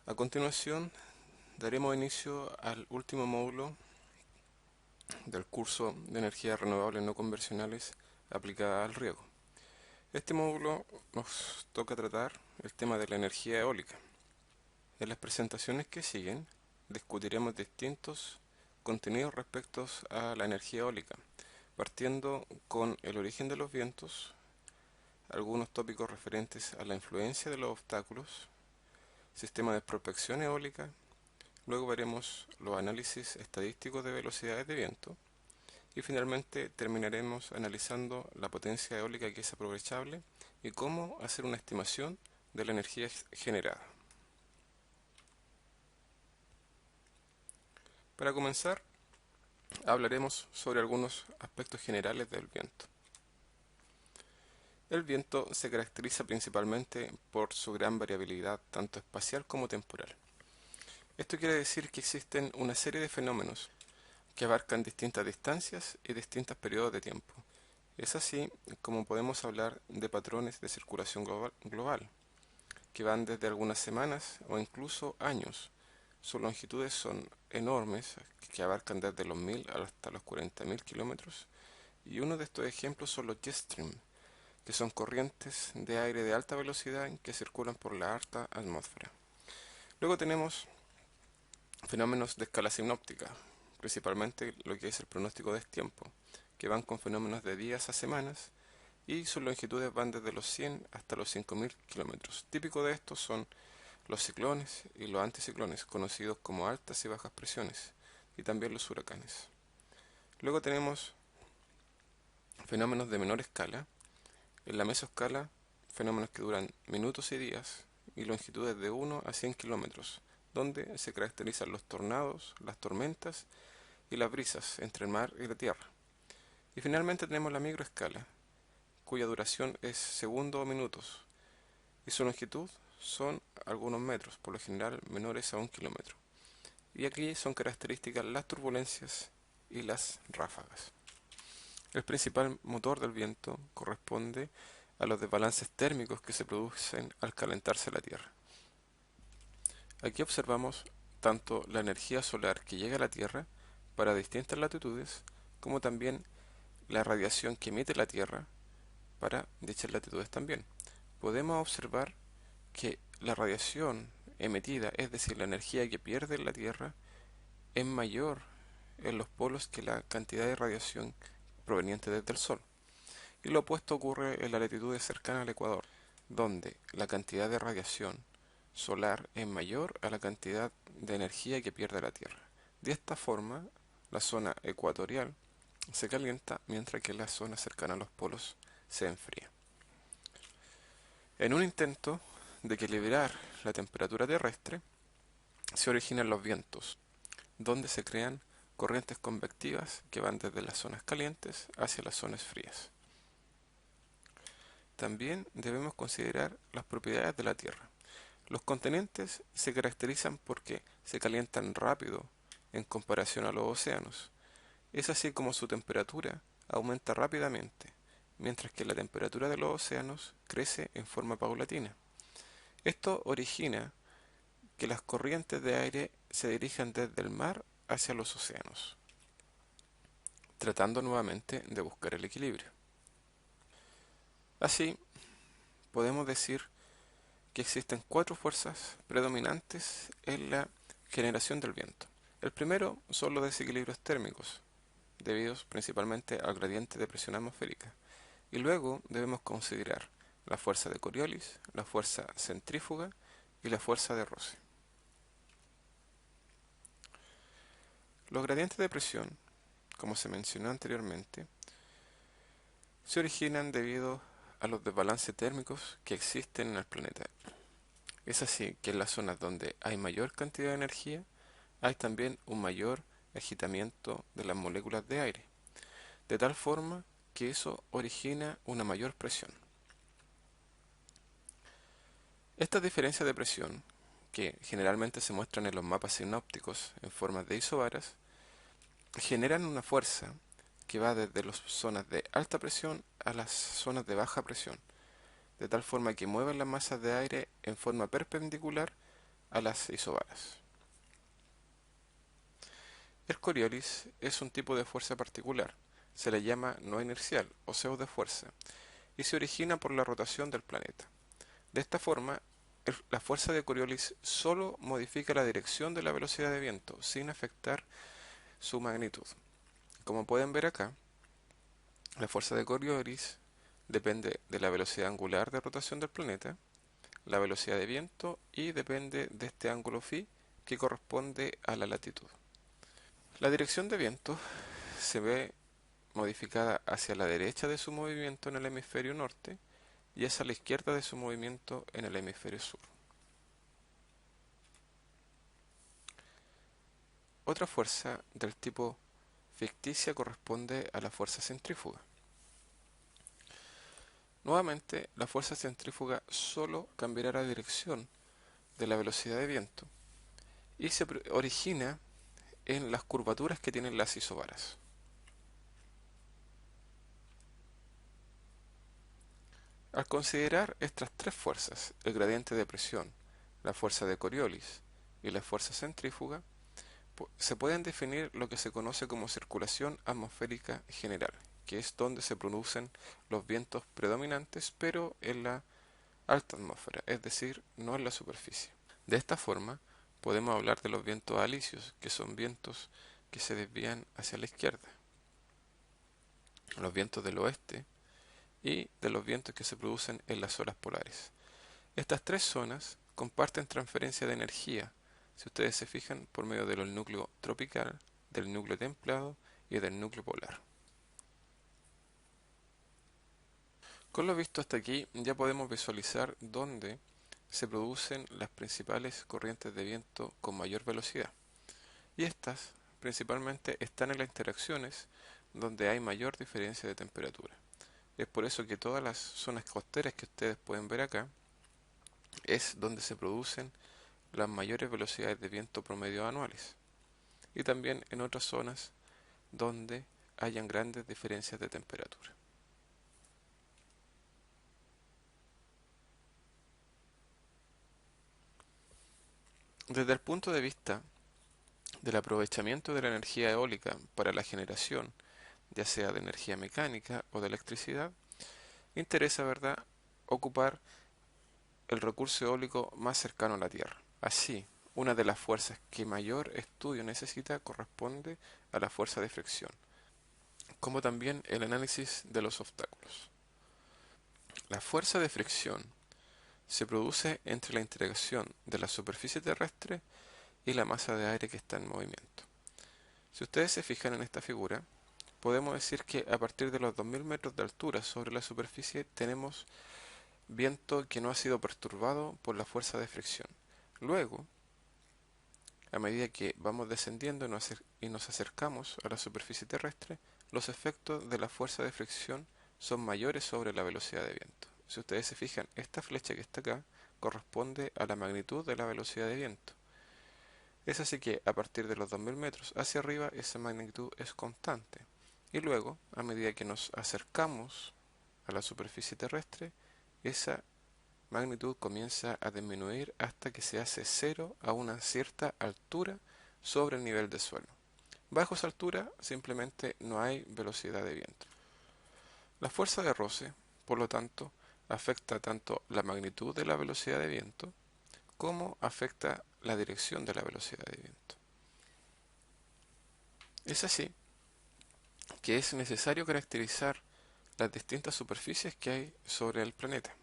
A continuación, daremos inicio al último módulo del curso de energías renovables no convencionales aplicada al riego. Este módulo nos toca tratar el tema de la energía eólica. En las presentaciones que siguen, discutiremos distintos contenidos respecto a la energía eólica, partiendo con el origen de los vientos, algunos tópicos referentes a la influencia de los obstáculos, sistema de prospección eólica. Luego veremos los análisis estadísticos de velocidades de viento y finalmente terminaremos analizando la potencia eólica que es aprovechable y cómo hacer una estimación de la energía generada. Para comenzar, hablaremos sobre algunos aspectos generales del viento. El viento se caracteriza principalmente por su gran variabilidad tanto espacial como temporal. Esto quiere decir que existen una serie de fenómenos que abarcan distintas distancias y distintos periodos de tiempo. Es así como podemos hablar de patrones de circulación global, que van desde algunas semanas o incluso años. Sus longitudes son enormes, que abarcan desde los 1000 hasta los 40.000 kilómetros, y uno de estos ejemplos son los jet stream, que son corrientes de aire de alta velocidad que circulan por la alta atmósfera. Luego tenemos fenómenos de escala sinóptica, principalmente lo que es el pronóstico de tiempo, que van con fenómenos de días a semanas y sus longitudes van desde los 100 hasta los 5000 kilómetros. Típico de estos son los ciclones y los anticiclones, conocidos como altas y bajas presiones, y también los huracanes. Luego tenemos fenómenos de menor escala. En la mesoscala, fenómenos que duran minutos y días y longitudes de 1 a 100 kilómetros, donde se caracterizan los tornados, las tormentas y las brisas entre el mar y la tierra. Y finalmente tenemos la microescala, cuya duración es segundos o minutos, y su longitud son algunos metros, por lo general menores a 1 kilómetro. Y aquí son características las turbulencias y las ráfagas. El principal motor del viento corresponde a los desbalances térmicos que se producen al calentarse la Tierra. Aquí observamos tanto la energía solar que llega a la Tierra para distintas latitudes, como también la radiación que emite la Tierra para dichas latitudes también. Podemos observar que la radiación emitida, es decir, la energía que pierde la Tierra, es mayor en los polos que la cantidad de radiación proveniente desde el Sol. Y lo opuesto ocurre en las latitudes cercanas al Ecuador, donde la cantidad de radiación solar es mayor a la cantidad de energía que pierde la Tierra. De esta forma, la zona ecuatorial se calienta mientras que la zona cercana a los polos se enfría. En un intento de equilibrar la temperatura terrestre, se originan los vientos, donde se crean corrientes convectivas que van desde las zonas calientes hacia las zonas frías. También debemos considerar las propiedades de la Tierra. Los continentes se caracterizan porque se calientan rápido en comparación a los océanos. Es así como su temperatura aumenta rápidamente, mientras que la temperatura de los océanos crece en forma paulatina. Esto origina que las corrientes de aire se dirijan desde el mar hacia los océanos, tratando nuevamente de buscar el equilibrio. Así, podemos decir que existen cuatro fuerzas predominantes en la generación del viento. El primero son los desequilibrios térmicos, debidos principalmente al gradiente de presión atmosférica. Y luego debemos considerar la fuerza de Coriolis, la fuerza centrífuga y la fuerza de roce. Los gradientes de presión, como se mencionó anteriormente, se originan debido a los desbalances térmicos que existen en el planeta. Es así que en las zonas donde hay mayor cantidad de energía, hay también un mayor agitamiento de las moléculas de aire, de tal forma que eso origina una mayor presión. Estas diferencias de presión, que generalmente se muestran en los mapas sinópticos en forma de isobaras, generan una fuerza que va desde las zonas de alta presión a las zonas de baja presión, de tal forma que mueven las masas de aire en forma perpendicular a las isobaras. El Coriolis es un tipo de fuerza particular, se le llama no inercial o pseudofuerza, y se origina por la rotación del planeta. De esta forma, la fuerza de Coriolis solo modifica la dirección de la velocidad de viento, sin afectar su magnitud. Como pueden ver acá, la fuerza de Coriolis depende de la velocidad angular de rotación del planeta, la velocidad de viento y depende de este ángulo phi que corresponde a la latitud. La dirección de viento se ve modificada hacia la derecha de su movimiento en el hemisferio norte y hacia la izquierda de su movimiento en el hemisferio sur. Otra fuerza del tipo ficticia corresponde a la fuerza centrífuga. Nuevamente, la fuerza centrífuga solo cambiará la dirección de la velocidad de viento y se origina en las curvaturas que tienen las isobaras. Al considerar estas tres fuerzas, el gradiente de presión, la fuerza de Coriolis y la fuerza centrífuga, se pueden definir lo que se conoce como circulación atmosférica general, que es donde se producen los vientos predominantes, pero en la alta atmósfera, es decir, no en la superficie. De esta forma, podemos hablar de los vientos alisios, que son vientos que se desvían hacia la izquierda, los vientos del oeste y de los vientos que se producen en las zonas polares. Estas tres zonas comparten transferencia de energía, si ustedes se fijan, por medio del núcleo tropical, del núcleo templado y del núcleo polar. Con lo visto hasta aquí ya podemos visualizar dónde se producen las principales corrientes de viento con mayor velocidad. Y estas principalmente están en las interacciones donde hay mayor diferencia de temperatura. Es por eso que todas las zonas costeras que ustedes pueden ver acá es donde se producen las mayores velocidades de viento promedio anuales. Y también en otras zonas donde hayan grandes diferencias de temperatura. Desde el punto de vista del aprovechamiento de la energía eólica para la generación, ya sea de energía mecánica o de electricidad, interesa, ¿verdad?, ocupar el recurso eólico más cercano a la Tierra. Así, una de las fuerzas que mayor estudio necesita corresponde a la fuerza de fricción, como también el análisis de los obstáculos. La fuerza de fricción se produce entre la interacción de la superficie terrestre y la masa de aire que está en movimiento. Si ustedes se fijan en esta figura, podemos decir que a partir de los 2000 metros de altura sobre la superficie tenemos viento que no ha sido perturbado por la fuerza de fricción. Luego, a medida que vamos descendiendo y nos acercamos a la superficie terrestre, los efectos de la fuerza de fricción son mayores sobre la velocidad de viento. Si ustedes se fijan, esta flecha que está acá corresponde a la magnitud de la velocidad de viento. Es así que a partir de los 2000 metros hacia arriba esa magnitud es constante. Y luego, a medida que nos acercamos a la superficie terrestre, esa magnitud comienza a disminuir hasta que se hace cero a una cierta altura sobre el nivel del suelo. Bajo esa altura simplemente no hay velocidad de viento. La fuerza de roce, por lo tanto, afecta tanto la magnitud de la velocidad de viento como afecta la dirección de la velocidad de viento. Es así que es necesario caracterizar las distintas superficies que hay sobre el planeta.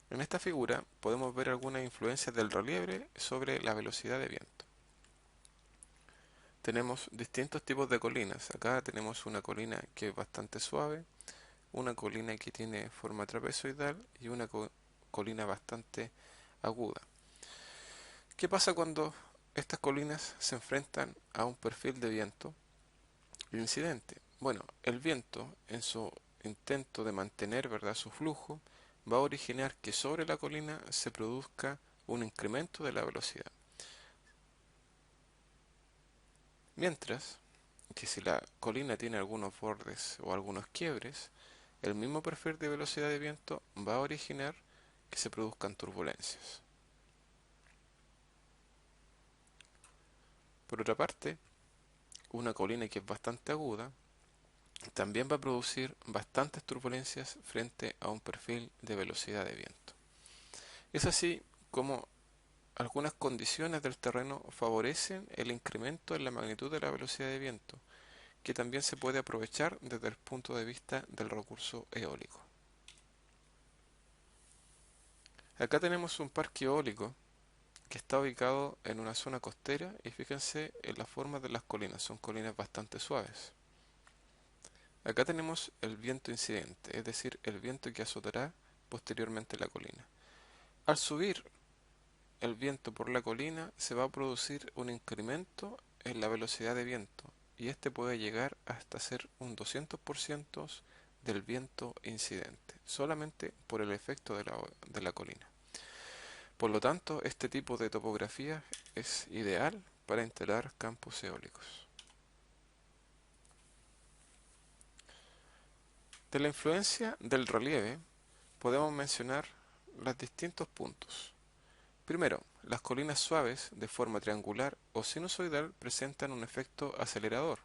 En esta figura podemos ver algunas influencias del relieve sobre la velocidad de viento. Tenemos distintos tipos de colinas. Acá tenemos una colina que es bastante suave, una colina que tiene forma trapezoidal y una colina bastante aguda. ¿Qué pasa cuando estas colinas se enfrentan a un perfil de viento incidente? Bueno, el viento en su intento de mantener, ¿verdad?, su flujo va a originar que sobre la colina se produzca un incremento de la velocidad. Mientras que si la colina tiene algunos bordes o algunos quiebres, el mismo perfil de velocidad de viento va a originar que se produzcan turbulencias. Por otra parte, una colina que es bastante aguda también va a producir bastantes turbulencias frente a un perfil de velocidad de viento. Es así como algunas condiciones del terreno favorecen el incremento en la magnitud de la velocidad de viento, que también se puede aprovechar desde el punto de vista del recurso eólico. Acá tenemos un parque eólico que está ubicado en una zona costera y fíjense en la forma de las colinas, son colinas bastante suaves. Acá tenemos el viento incidente, es decir, el viento que azotará posteriormente la colina. Al subir el viento por la colina se va a producir un incremento en la velocidad de viento y este puede llegar hasta ser un 200% del viento incidente, solamente por el efecto de la colina. Por lo tanto, este tipo de topografía es ideal para instalar campos eólicos. De la influencia del relieve podemos mencionar los distintos puntos. Primero, las colinas suaves de forma triangular o sinusoidal presentan un efecto acelerador.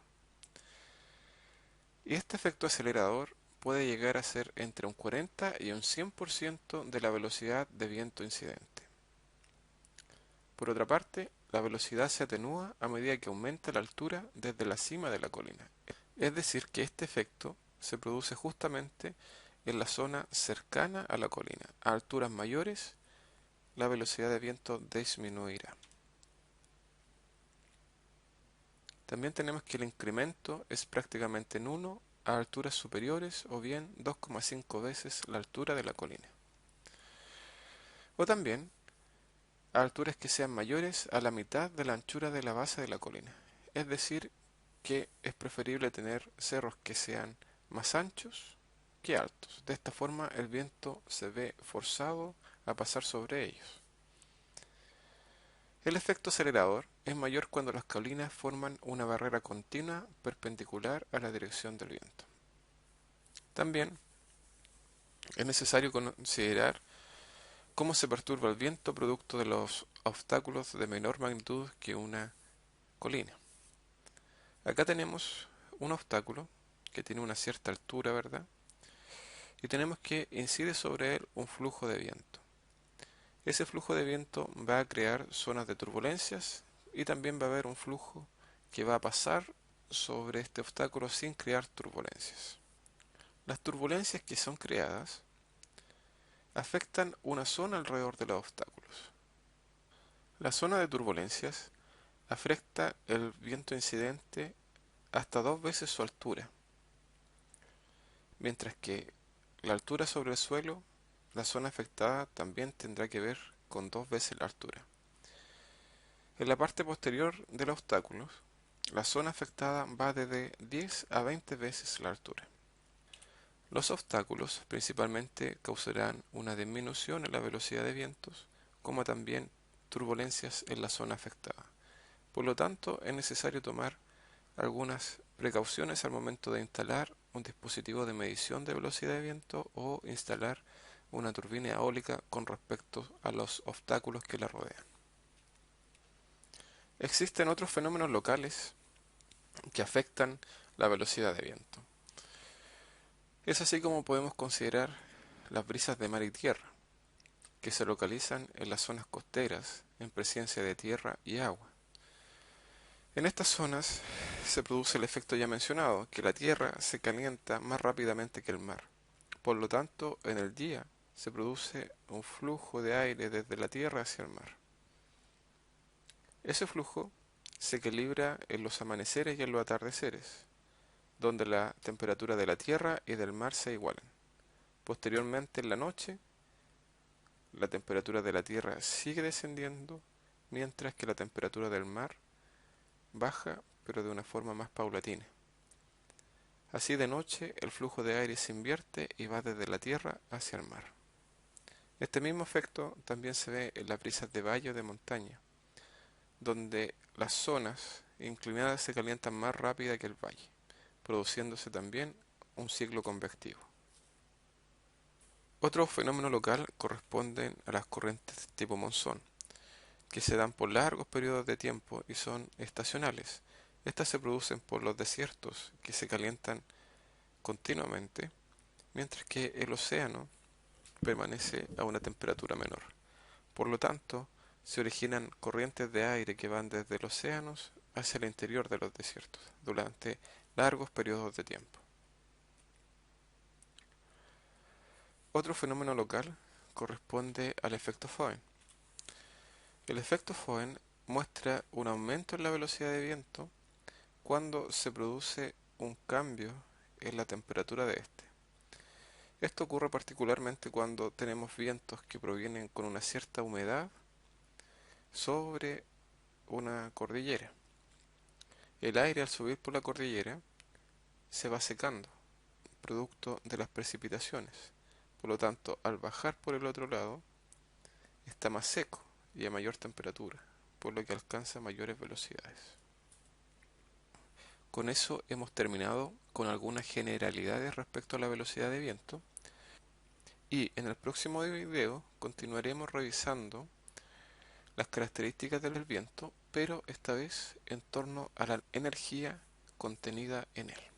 Y este efecto acelerador puede llegar a ser entre un 40 y un 100% de la velocidad de viento incidente. Por otra parte, la velocidad se atenúa a medida que aumenta la altura desde la cima de la colina. Es decir, que este efecto se produce justamente en la zona cercana a la colina. A alturas mayores, la velocidad de viento disminuirá. También tenemos que el incremento es prácticamente nulo a alturas superiores o bien 2,5 veces la altura de la colina. O también a alturas que sean mayores a la mitad de la anchura de la base de la colina. Es decir, que es preferible tener cerros que sean más anchos que altos. De esta forma el viento se ve forzado a pasar sobre ellos. El efecto acelerador es mayor cuando las colinas forman una barrera continua perpendicular a la dirección del viento. También es necesario considerar cómo se perturba el viento producto de los obstáculos de menor magnitud que una colina. Acá tenemos un obstáculo que tiene una cierta altura, ¿verdad? Y tenemos que incide sobre él un flujo de viento. Ese flujo de viento va a crear zonas de turbulencias y también va a haber un flujo que va a pasar sobre este obstáculo sin crear turbulencias. Las turbulencias que son creadas afectan una zona alrededor de los obstáculos. La zona de turbulencias afecta el viento incidente hasta 2 veces su altura, mientras que la altura sobre el suelo, la zona afectada también tendrá que ver con 2 veces la altura. En la parte posterior del obstáculo, la zona afectada va desde 10 a 20 veces la altura. Los obstáculos principalmente causarán una disminución en la velocidad de vientos, como también turbulencias en la zona afectada. Por lo tanto, es necesario tomar algunas precauciones al momento de instalar un dispositivo de medición de velocidad de viento o instalar una turbina eólica con respecto a los obstáculos que la rodean. Existen otros fenómenos locales que afectan la velocidad de viento. Es así como podemos considerar las brisas de mar y tierra, que se localizan en las zonas costeras en presencia de tierra y agua. En estas zonas se produce el efecto ya mencionado, que la tierra se calienta más rápidamente que el mar. Por lo tanto, en el día se produce un flujo de aire desde la tierra hacia el mar. Ese flujo se equilibra en los amaneceres y en los atardeceres, donde la temperatura de la tierra y del mar se igualan. Posteriormente, en la noche, la temperatura de la tierra sigue descendiendo, mientras que la temperatura del mar baja, pero de una forma más paulatina. Así de noche el flujo de aire se invierte y va desde la tierra hacia el mar. Este mismo efecto también se ve en las brisas de valle o de montaña, donde las zonas inclinadas se calientan más rápida que el valle, produciéndose también un ciclo convectivo. Otro fenómeno local corresponden a las corrientes tipo monzón, que se dan por largos periodos de tiempo y son estacionales. Estas se producen por los desiertos, que se calientan continuamente, mientras que el océano permanece a una temperatura menor. Por lo tanto, se originan corrientes de aire que van desde los océanos hacia el interior de los desiertos durante largos periodos de tiempo. Otro fenómeno local corresponde al efecto Foehn. El efecto Foehn muestra un aumento en la velocidad de viento cuando se produce un cambio en la temperatura de este. Esto ocurre particularmente cuando tenemos vientos que provienen con una cierta humedad sobre una cordillera. El aire al subir por la cordillera se va secando, producto de las precipitaciones. Por lo tanto, al bajar por el otro lado, está más seco y a mayor temperatura, por lo que alcanza mayores velocidades. Con eso hemos terminado con algunas generalidades respecto a la velocidad de viento y en el próximo video continuaremos revisando las características del viento, pero esta vez en torno a la energía contenida en él.